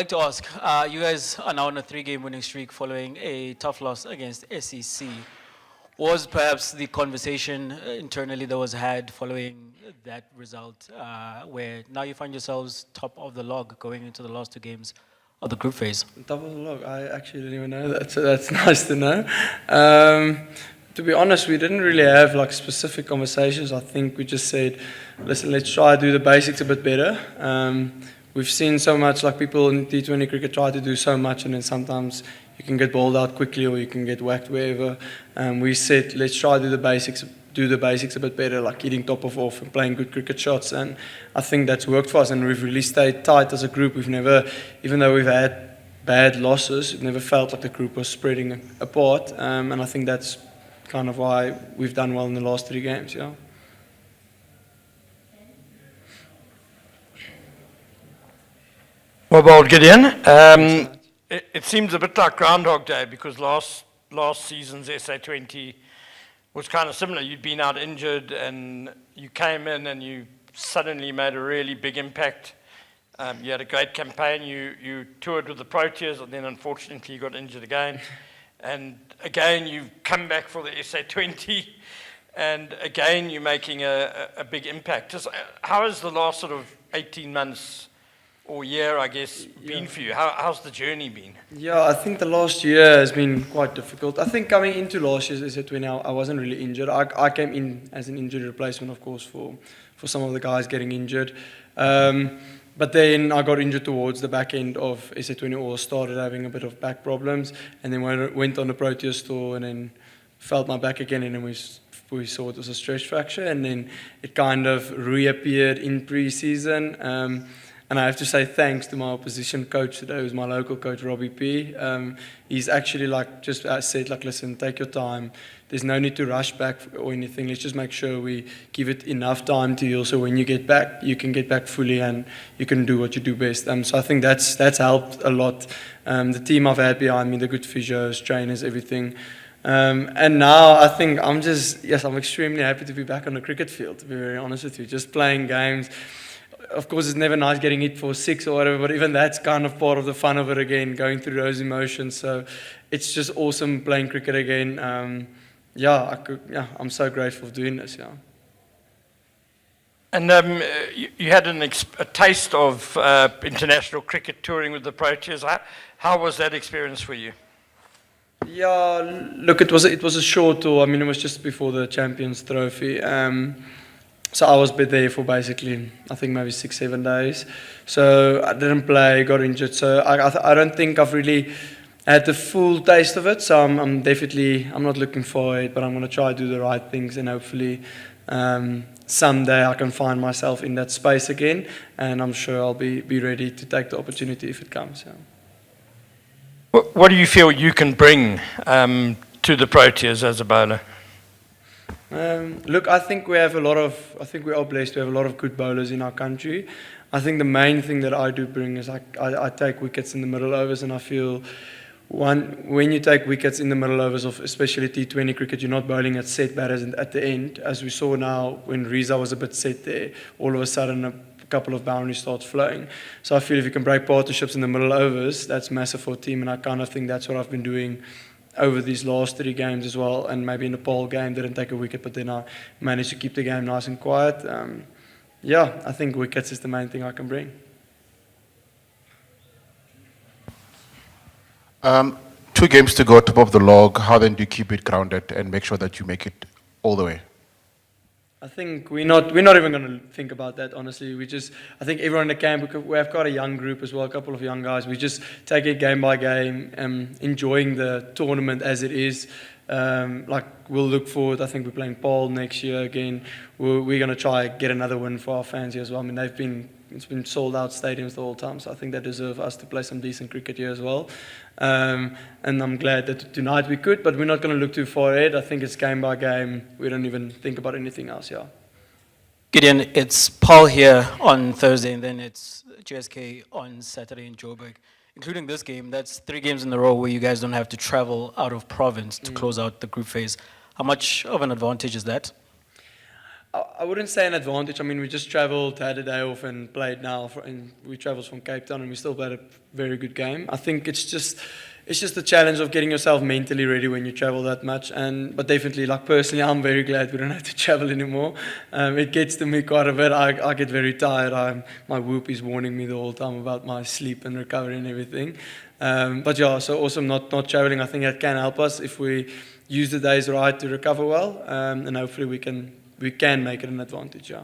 like to ask, you guys are now on a 3-game winning streak following a tough loss against SEC. Was perhaps the conversation internally that was had following that result, where now you find yourselves top of the log going into the last 2 games of the group phase? Top of the log? I actually didn't even know that, so that's nice to know. To be honest, we didn't really have like specific conversations. I think we just said, listen, let's try to do the basics a bit better. We've seen so much, like people in T20 cricket try to do so much, and then sometimes you can get bowled out quickly or you can get whacked wherever. We said, let's try to do the basics a bit better, like hitting top of off and playing good cricket shots. And I think that's worked for us, and we've really stayed tight as a group. We've never, even though we've had bad losses, we've never felt like the group was spreading apart. And I think that's kind of why we've done well in the last 3 games, yeah. Well, Gideon, it seems a bit like Groundhog Day because last season's SA20 was kind of similar. You'd been out injured and you came in and you suddenly made a really big impact. You had a great campaign. You toured with the Proteas, and then unfortunately you got injured again. And again, you've come back for the SA20, and again you're making a big impact. Just, how has the last sort of 18 months or year, I guess, been for you? How's the journey been? Yeah, I think the last year has been quite difficult. I think coming into last year's SA20, I wasn't really injured. I came in as an injury replacement, of course, for some of the guys getting injured. But then I got injured towards the back end of SA20 or started having a bit of back problems, and then went on the Proteas tour and then felt my back again, and then we saw it was a stretch fracture, and then it kind of reappeared in pre-season. And I have to say thanks to my opposition coach today, who's my local coach, Robbie P. He's actually just said, listen, take your time. There's no need to rush back or anything. Let's just make sure we give it enough time to heal, so when you get back, you can get back fully and you can do what you do best. So I think that's helped a lot. The team I've had behind me, the good physios, trainers, everything. And now I think I'm extremely happy to be back on the cricket field, to be very honest with you, just playing games. Of course, it's never nice getting hit for 6 or whatever, but even that's kind of part of the fun of it again, going through those emotions. So it's just awesome playing cricket again. I'm so grateful for doing this. Yeah. And you had a taste of international cricket touring with the Proteas. How was that experience for you? Yeah, look, it was a short tour. I mean, it was just before the Champions Trophy. So I was there for basically, I think maybe 6-7 days. So I didn't play, got injured. So I don't think I've really had the full taste of it. So I'm not looking for it, but I'm going to try to do the right things, and hopefully someday I can find myself in that space again. And I'm sure I'll be ready to take the opportunity if it comes. Yeah. What do you feel you can bring to the Proteas as a bowler? Look, I think we are blessed to have a lot of good bowlers in our country. I think the main thing that I do bring is I take wickets in the middle overs, and I feel when you take wickets in the middle overs of especially T20 cricket, you're not bowling at set batters at the end, as we saw now when Riza was a bit set there. All of a sudden, a couple of boundaries starts flowing. So I feel if you can break partnerships in the middle overs, that's massive for a team, and I kind of think that's what I've been doing over these last 3 games as well, and maybe in the Paul game didn't take a wicket, but then I managed to keep the game nice and quiet. I think wickets is the main thing I can bring. 2 games to go, top of the log. How then do you keep it grounded and make sure that you make it all the way? I think we're not even going to think about that, honestly. I think everyone in the camp, we have quite a young group as well, a couple of young guys. We just take it game by game, enjoying the tournament as it is. We'll look forward. I think we're playing Paul next year again. We're going to try get another win for our fans here as well. I mean, it's been sold out stadiums the whole time, so I think they deserve us to play some decent cricket here as well. And I'm glad that tonight we could, but we're not going to look too far ahead. I think it's game by game. We don't even think about anything else, yeah. Gideon, it's Paul here on Thursday, and then it's GSK on Saturday in Joburg. Including this game, that's 3 games in a row where you guys don't have to travel out of province to close out the group phase. How much of an advantage is that? I wouldn't say an advantage. I mean, we just travelled, had a day off, and played now. And we travelled from Cape Town, and we still played a very good game. I think it's just the challenge of getting yourself mentally ready when you travel that much. But definitely, like personally, I'm very glad we don't have to travel anymore. It gets to me quite a bit. I get very tired. My whoop is warning me the whole time about my sleep and recovery and everything. But yeah, so awesome not traveling. I think that can help us if we use the days right to recover well, and hopefully we can make it an advantage. Yeah.